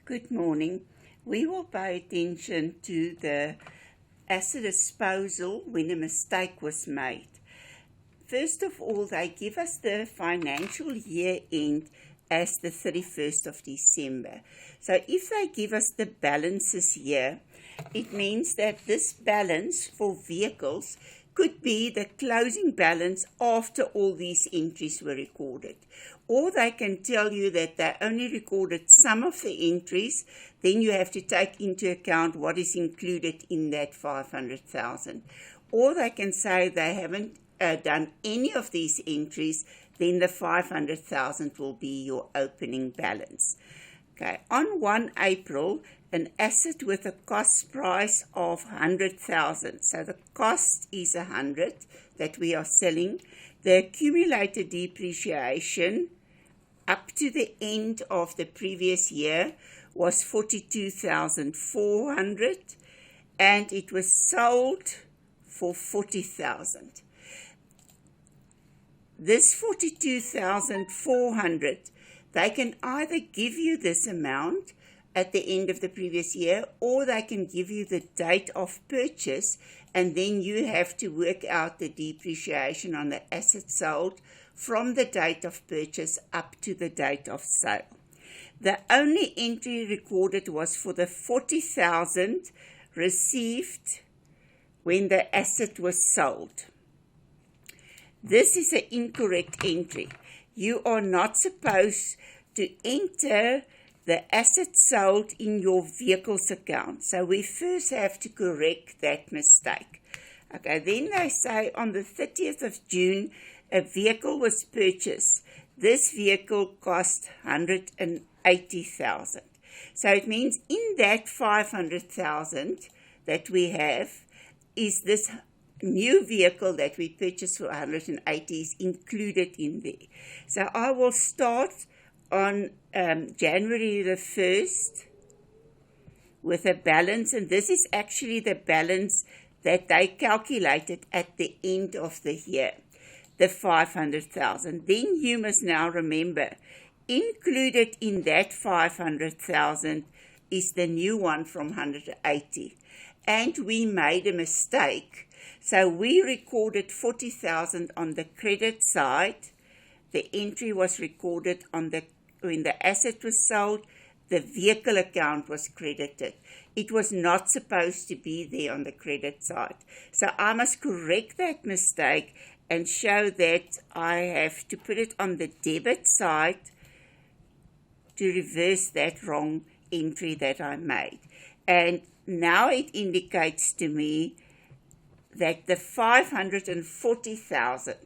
Good morning. We will pay attention to the asset disposal when a mistake was made. First of all, they give us the financial year end as the 31st of December. So if they give us the balances here, it means that this balance for vehicles could be the closing balance after all these entries were recorded. Or they can tell you that they only recorded some of the entries, then you have to take into account what is included in that 500,000. Or they can say they haven't done any of these entries, then the 500,000 will be your opening balance. Okay, on 1 April, an asset with a cost price of 100,000. So the cost is 100 that we are selling. The accumulated depreciation up to the end of the previous year was 42,400 and it was sold for 40,000. This 42,400, they can either give you this amount at the end of the previous year, or they can give you the date of purchase, and then you have to work out the depreciation on the asset sold from the date of purchase up to the date of sale. The only entry recorded was for the 40,000 received when the asset was sold. This is an incorrect entry. You are not supposed to enter the asset sold in your vehicles account. So we first have to correct that mistake. Okay, then they say on the 30th of June, a vehicle was purchased. This vehicle cost 180,000. So it means in that 500,000 that we have is this new vehicle that we purchased for 180 is included in there. So I will start on January the 1st with a balance, and this is actually the balance that they calculated at the end of the year, the 500,000. Then you must now remember, included in that 500,000 is the new one from 180, and we made a mistake. So we recorded 40,000 on the credit side. The entry was recorded on when the asset was sold, the vehicle account was credited. It was not supposed to be there on the credit side. So I must correct that mistake and show that I have to put it on the debit side to reverse that wrong entry that I made. And now it indicates to me that the 540,000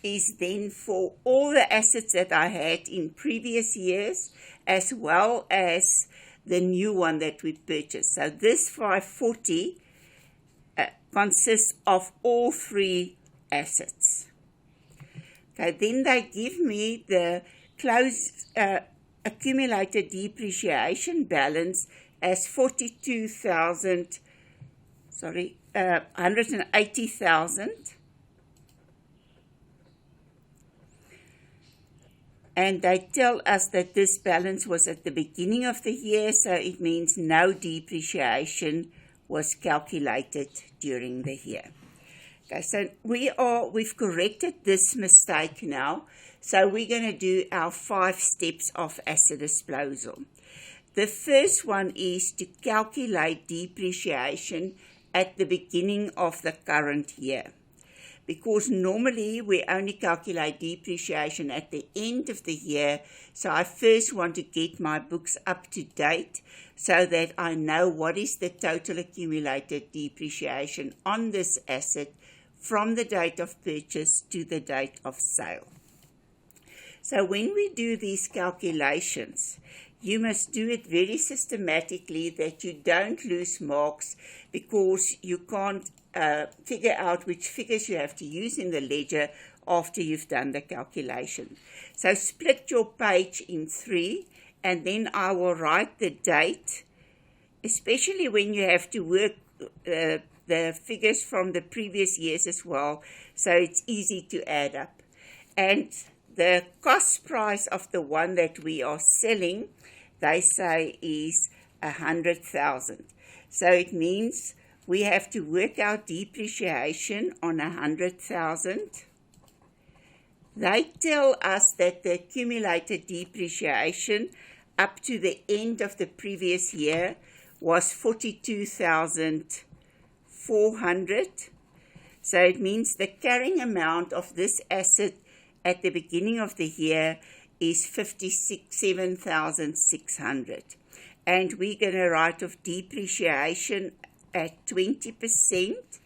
is then for all the assets that I had in previous years, as well as the new one that we purchased. So this 540 consists of all three assets. Okay, then they give me the accumulated depreciation balance as 180,000. And they tell us that this balance was at the beginning of the year, so it means no depreciation was calculated during the year. Okay, so we've corrected this mistake now, so we're going to do our 5 steps of asset disposal. The first one is to calculate depreciation at the beginning of the current year, because normally we only calculate depreciation at the end of the year. So I first want to get my books up to date so that I know what is the total accumulated depreciation on this asset from the date of purchase to the date of sale. So when we do these calculations, you must do it very systematically that you don't lose marks, because you can't figure out which figures you have to use in the ledger after you've done the calculation. So split your page in 3, and then I will write the date, especially when you have to work the figures from the previous years as well, so it's easy to add up. And the cost price of the one that we are selling, they say is 100,000. So it means we have to work out depreciation on 100,000. They tell us that the accumulated depreciation up to the end of the previous year was 42,400. So it means the carrying amount of this asset at the beginning of the year is 57,600. And we're going to write off depreciation at 20%,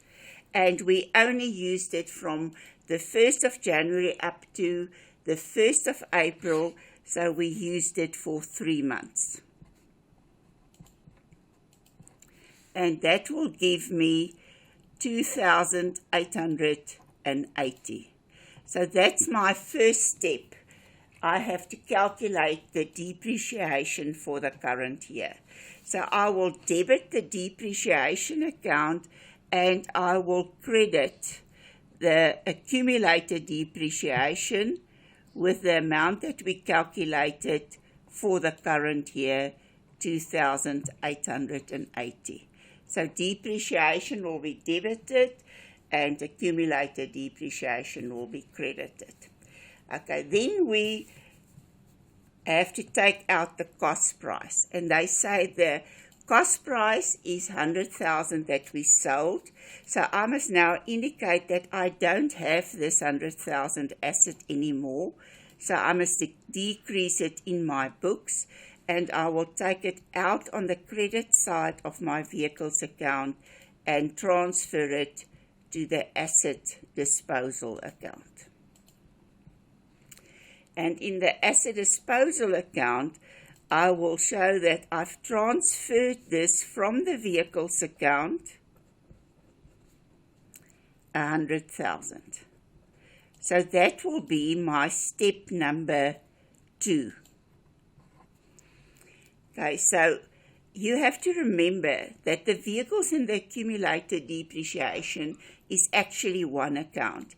and we only used it from the 1st of January up to the 1st of April, so we used it for 3 months. And that will give me 2,880. So that's my first step. I have to calculate the depreciation for the current year. So I will debit the depreciation account and I will credit the accumulated depreciation with the amount that we calculated for the current year, 2,880. So depreciation will be debited and accumulated depreciation will be credited. Okay, then we have to take out the cost price. And they say the cost price is 100,000 that we sold. So I must now indicate that I don't have this 100,000 asset anymore. So I must decrease it in my books. And I will take it out on the credit side of my vehicles account and transfer it to the asset disposal account. And in the asset disposal account, I will show that I've transferred this from the vehicles account, 100,000. So that will be my step number 2. Okay, so you have to remember that the vehicles in the accumulated depreciation is actually one account.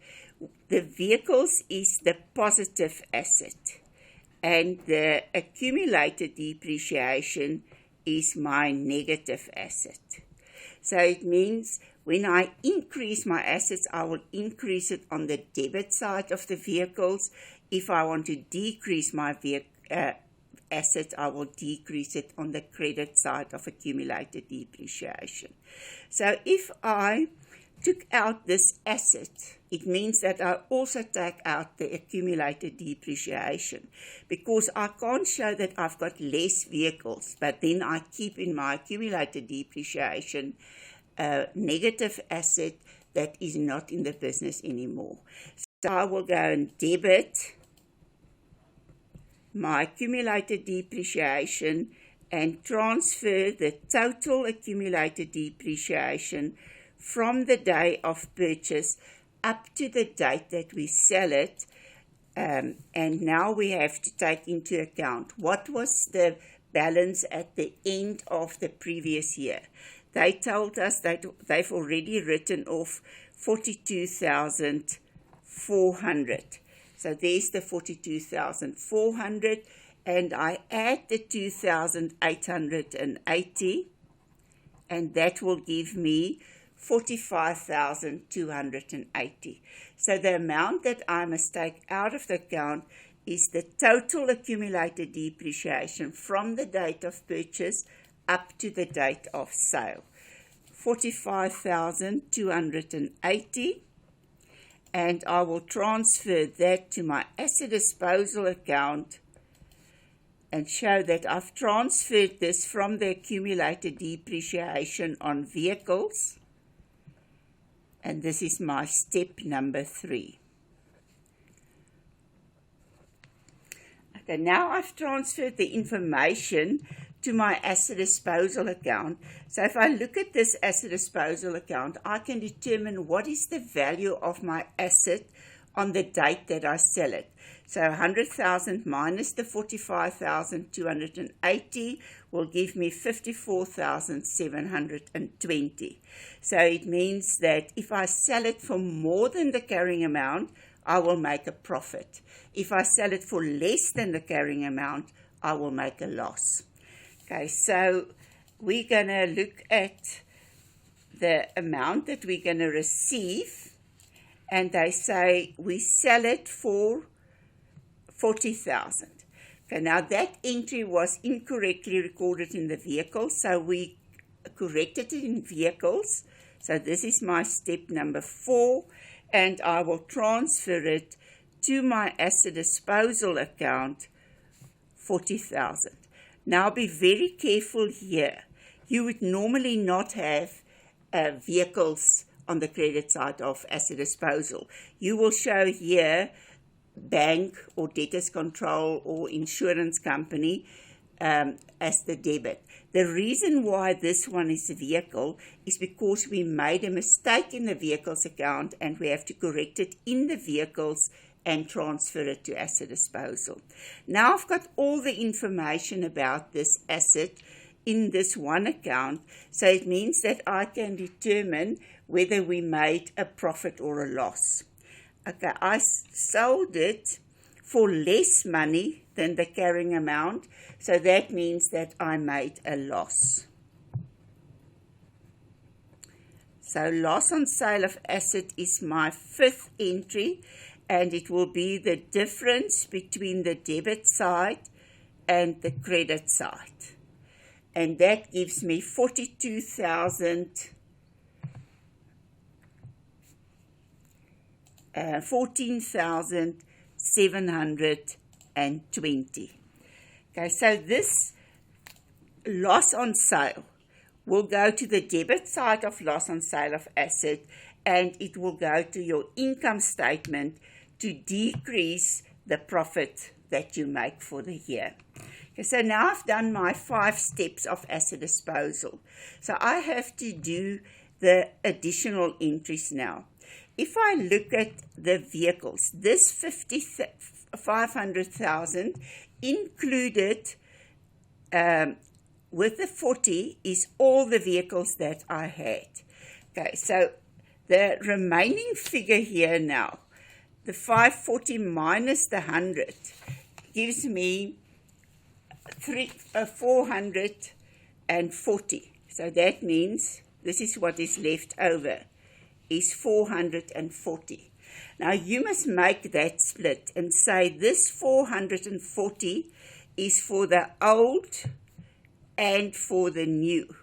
The vehicles is the positive asset, and the accumulated depreciation is my negative asset. So it means when I increase my assets, I will increase it on the debit side of the vehicles. If I want to decrease my asset, I will decrease it on the credit side of accumulated depreciation. So if I took out this asset, it means that I also take out the accumulated depreciation, because I can't show that I've got less vehicles, but then I keep in my accumulated depreciation a negative asset that is not in the business anymore. So I will go and debit my accumulated depreciation and transfer the total accumulated depreciation from the day of purchase up to the date that we sell it. And now we have to take into account what was the balance at the end of the previous year. They told us that they've already written off 42,400. So there's the 42,400, and I add the 2,880, and that will give me 45,280. So the amount that I must take out of the account is the total accumulated depreciation from the date of purchase up to the date of sale, 45,280. And I will transfer that to my asset disposal account and show that I've transferred this from the accumulated depreciation on vehicles. And this is my step number 3. Okay, now I've transferred the information to my asset disposal account. So if I look at this asset disposal account, I can determine what is the value of my asset on the date that I sell it. So 100,000 minus the 45,280 will give me 54,720. So it means that if I sell it for more than the carrying amount, I will make a profit. If I sell it for less than the carrying amount, I will make a loss. Okay, so we're going to look at the amount that we're going to receive, and they say we sell it for 40,000. Okay, now that entry was incorrectly recorded in the vehicle, so we corrected it in vehicles. So this is my step number 4, and I will transfer it to my asset disposal account, 40,000. Now be very careful here. You would normally not have vehicles on the credit side of asset disposal. You will show here bank or debtors control or insurance company as the debit. The reason why this one is a vehicle is because we made a mistake in the vehicles account and we have to correct it in the vehicles and transfer it to asset disposal. Now I've got all the information about this asset in this one account, so it means that I can determine whether we made a profit or a loss. Okay, I sold it for less money than the carrying amount, so that means that I made a loss. So loss on sale of asset is my 5th entry, and it will be the difference between the debit side and the credit side. And that gives me 14,720. Okay, so this loss on sale will go to the debit side of loss on sale of asset, and it will go to your income statement to decrease the profit that you make for the year. Okay, so now I've done my 5 steps of asset disposal. So I have to do the additional entries now. If I look at the vehicles, this 500,000 included with the 40 is all the vehicles that I had. Okay, so the remaining figure here now, the 540 minus the 100, gives me 440. So that means this is what is left over, is 440. Now you must make that split and say this 440 is for the old and for the new,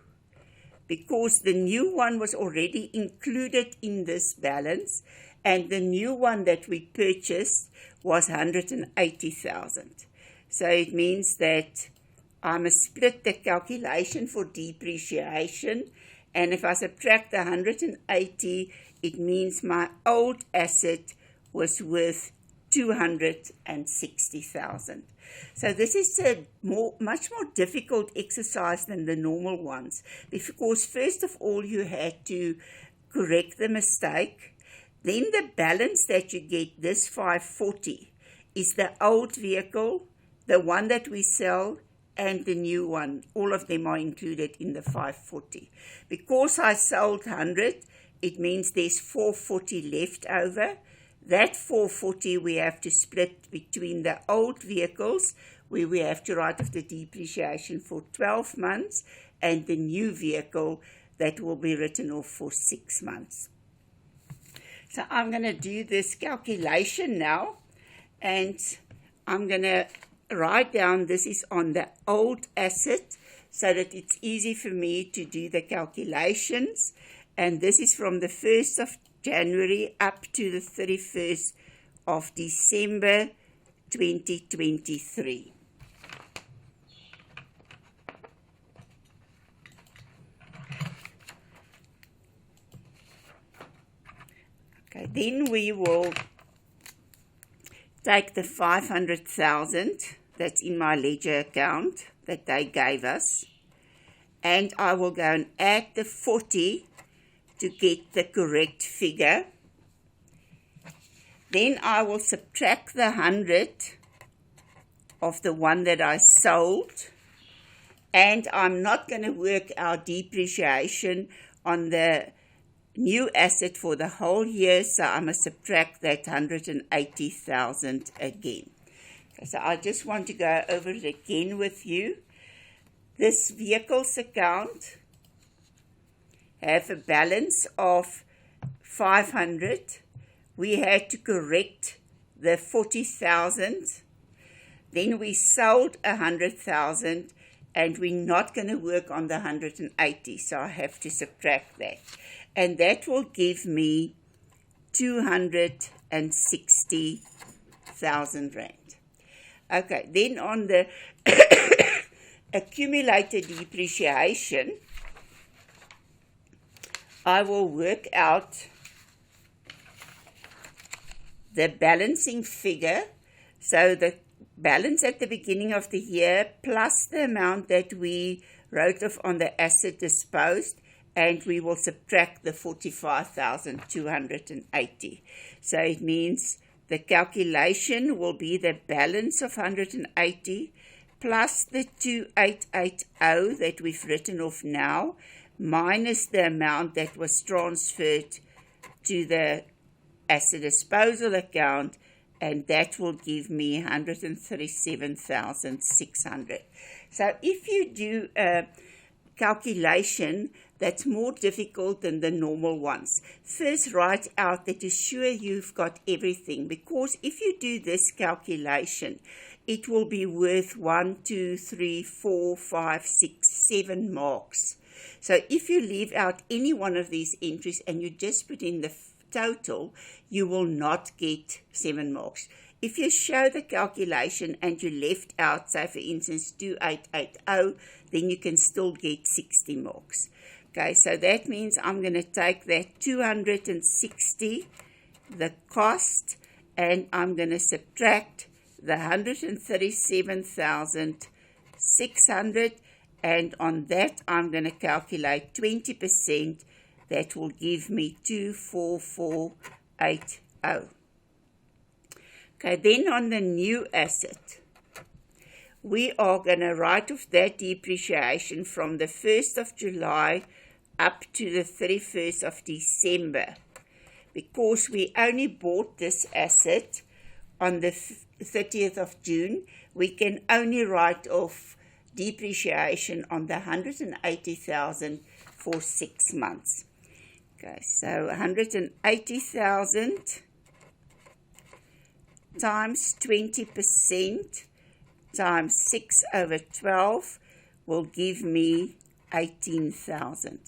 because the new one was already included in this balance, and the new one that we purchased was 180,000. So it means that I must split the calculation for depreciation, and if I subtract the 180, it means my old asset was worth 260,000. So this is a much more difficult exercise than the normal ones, because first of all you had to correct the mistake. Then the balance that you get, this 540, is the old vehicle, the one that we sell, and the new one. All of them are included in the 540. Because I sold 100, it means there's 440 left over. That 440 we have to split between the old vehicles, where we have to write off the depreciation for 12 months, and the new vehicle that will be written off for 6 months. So I'm going to do this calculation now, and I'm going to write down this is on the old asset so that it's easy for me to do the calculations, and this is from the 1st of January up to the 31st of December 2023. Okay, then we will take the 500,000 that's in my ledger account that they gave us, and I will go and add the 40 to get the correct figure. Then I will subtract the 100 of the one that I sold, and I'm not going to work out depreciation on the new asset for the whole year, so I must subtract that 180,000 again. Okay, so I just want to go over it again with you. this vehicles account have a balance of 500. We had to correct the 40,000. Then we sold 100,000, and we're not going to work on the 180, so I have to subtract that. And that will give me 260,000 rand. Okay, then on the accumulated depreciation, I will work out the balancing figure, so the balance at the beginning of the year plus the amount that we wrote off on the asset disposed, and we will subtract the 45,280. So it means the calculation will be the balance of 180 plus the 2880 that we've written off now, minus the amount that was transferred to the asset disposal account, and that will give me 137,600. So if you do a calculation that's more difficult than the normal ones, first write out that you're sure you've got everything, because if you do this calculation, it will be worth 1, 2, 3, 4, 5, 6, 7 marks. So if you leave out any one of these entries and you just put in the total, you will not get 7 marks. If you show the calculation and you left out, say for instance 2880, then you can still get 60 marks. Okay, so that means I'm going to take that 260, the cost, and I'm going to subtract the 137,600, and on that I'm going to calculate 20%. That will give me 24480. Okay, then on the new asset, we are going to write off that depreciation from the 1st of July up to the 31st of December. Because we only bought this asset on the 30th of June, we can only write off depreciation on the 180,000 for 6 months. Okay, so 180,000 times 20% times 6/12 will give me 18,000.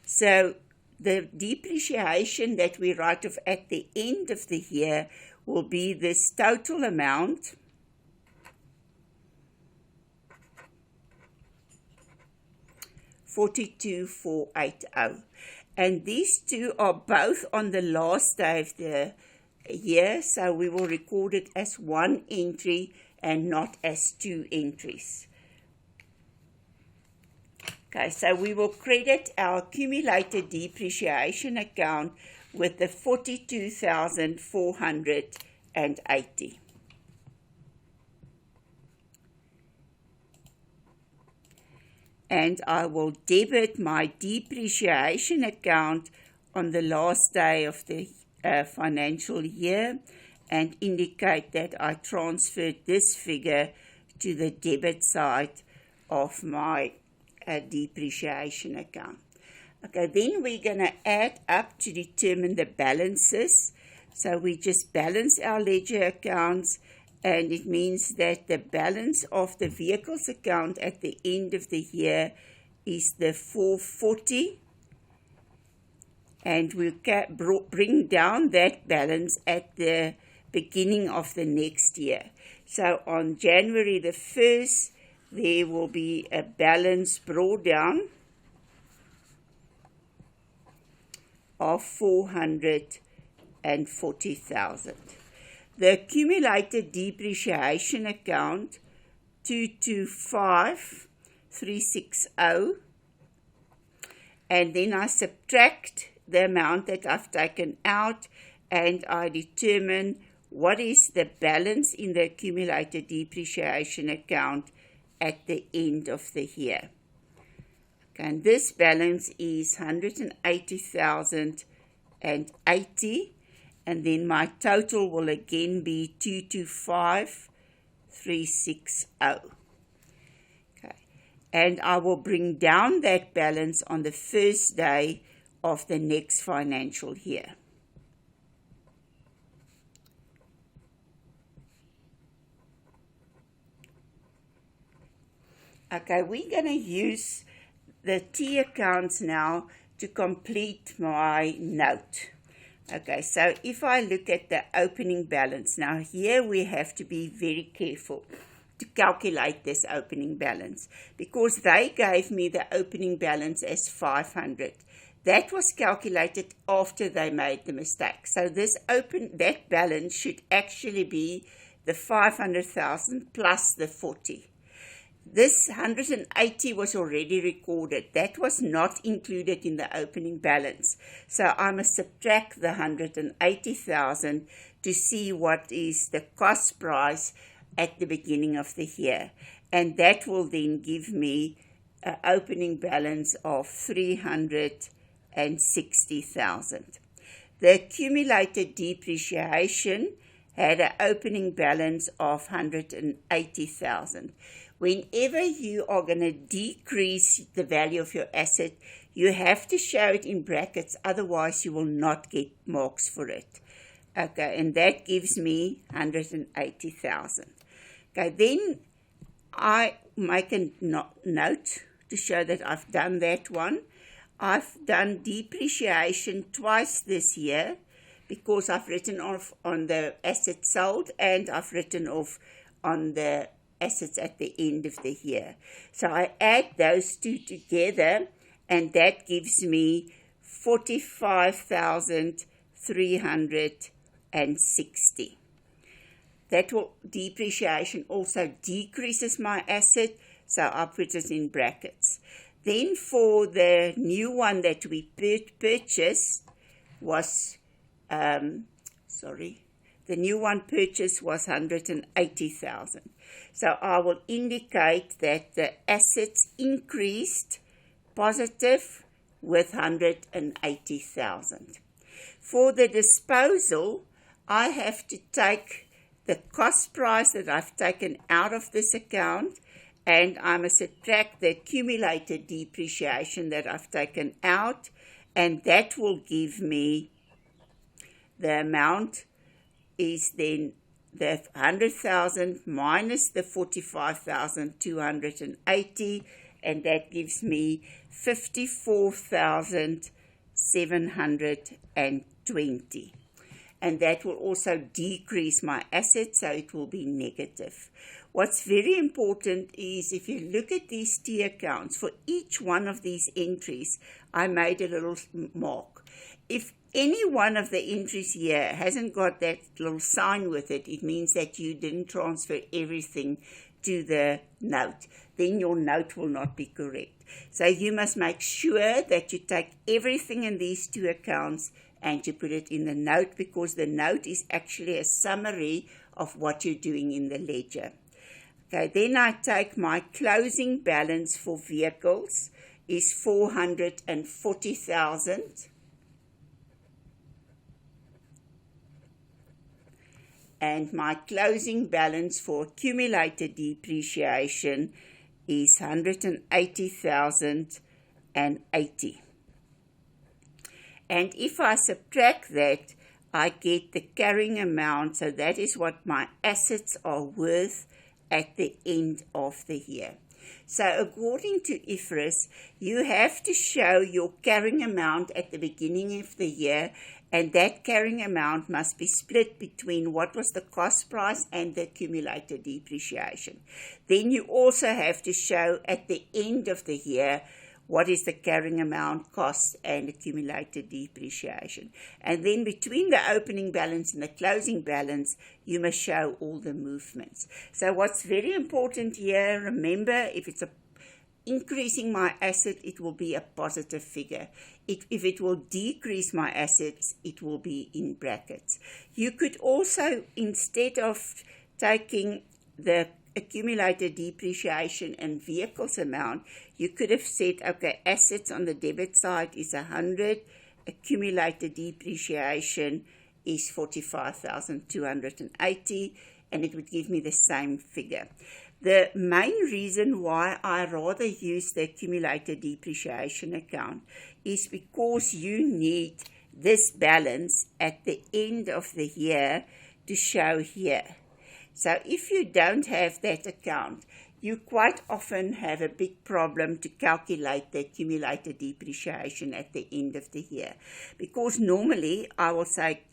So the depreciation that we write off at the end of the year will be this total amount, $42,480. And these two are both on the last day of the year, so we will record it as one entry and not as 2 entries. Okay, so we will credit our accumulated depreciation account with the 42,480. And I will debit my depreciation account on the last day of the financial year and indicate that I transferred this figure to the debit side of my depreciation account. Okay, then we're going to add up to determine the balances. So we just balance our ledger accounts, and it means that the balance of the vehicles account at the end of the year is the 440, and we'll bring down that balance at the beginning of the next year. So on January the 1st, there will be a balance brought down of 440,000. The accumulated depreciation account 225,360, and then I subtract the amount that I've taken out, and I determine what is the balance in the accumulated depreciation account at the end of the year. Okay, and this balance is 180,080. And then my total will again be 225,360. Okay. and I will bring down that balance on the first day of the next financial year. Okay, we're going to use the T accounts now to complete my note. Okay, so if I look at the opening balance, now here we have to be very careful to calculate this opening balance, because they gave me the opening balance as 500. That was calculated after they made the mistake. So that balance should actually be the 500,000 plus the 40. This 180 was already recorded. That was not included in the opening balance. So I must subtract the 180,000 to see what is the cost price at the beginning of the year. And that will then give me an opening balance of 360,000. The accumulated depreciation had an opening balance of 180,000. Whenever you are going to decrease the value of your asset, you have to show it in brackets, otherwise you will not get marks for it. Okay, and that gives me 180,000. Okay, then I make a note to show that I've done that one. I've done depreciation twice this year because I've written off on the assets sold and I've written off on the assets at the end of the year. So I add those two together and that gives me 45,360. That depreciation also decreases my asset, so I'll put it in brackets. Then for the new one that we purchased was, the new one purchased was 180,000. So I will indicate that the assets increased positive with 180,000. For the disposal, I have to take the cost price that I've taken out of this account, and I must subtract the accumulated depreciation that I've taken out, and that will give me the amount is then the 100,000 minus the 45,280, and that gives me 54,720. And that will also decrease my assets, so it will be negative. What's very important is if you look at these T accounts, for each one of these entries, I made a little mark. If any one of the entries here hasn't got that little sign with it, it means that you didn't transfer everything to the note. Then your note will not be correct. So you must make sure that you take everything in these two accounts and you put it in the note, because the note is actually a summary of what you're doing in the ledger. Okay, then I take my closing balance for vehicles is 440,000. And my closing balance for accumulated depreciation is 180,080. And if I subtract that, I get the carrying amount, so that is what my assets are worth at the end of the year. So according to IFRS, you have to show your carrying amount at the beginning of the year, and that carrying amount must be split between what was the cost price and the accumulated depreciation. Then you also have to show at the end of the year what is the carrying amount, costs, and accumulated depreciation. And then between the opening balance and the closing balance, you must show all the movements. So what's very important here, remember, if it's increasing my asset, it will be a positive figure. If it will decrease my assets, it will be in brackets. You could also, instead of taking the accumulated depreciation and vehicles amount, you could have said, okay, assets on the debit side is 100, accumulated depreciation is 45,280, and it would give me the same figure. The main reason why I rather use the accumulated depreciation account is because you need this balance at the end of the year to show here. So if you don't have that account, you quite often have a big problem to calculate the accumulated depreciation at the end of the year. Because normally I will say,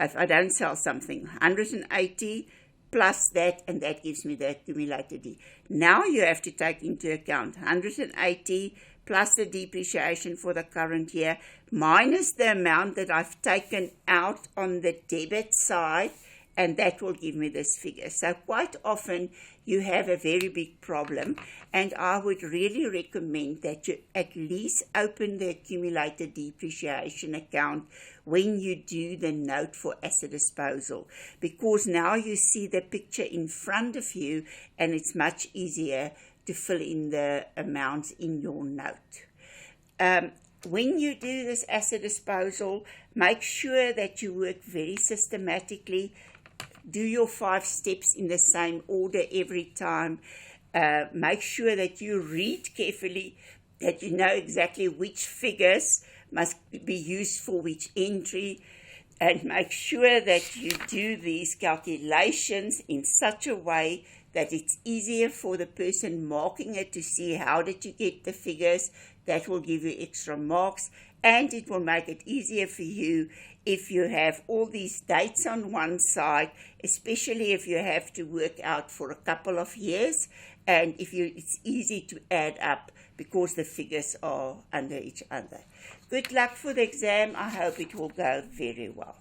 if I don't sell something, 180 plus that, and that gives me the accumulated. Now you have to take into account 180 plus the depreciation for the current year, minus the amount that I've taken out on the debit side, and that will give me this figure. So quite often you have a very big problem, and I would really recommend that you at least open the accumulated depreciation account when you do the note for asset disposal, because now you see the picture in front of you and it's much easier to fill in the amounts in your note. When you do this asset disposal, make sure that you work very systematically. Do your 5 steps in the same order every time. Make sure that you read carefully, that you know exactly which figures must be used for which entry, and make sure that you do these calculations in such a way that it's easier for the person marking it to see how did you get the figures. That will give you extra marks, and it will make it easier for you if you have all these dates on one side, especially if you have to work out for a couple of years, and it's easy to add up because the figures are under each other. Good luck for the exam. I hope it will go very well.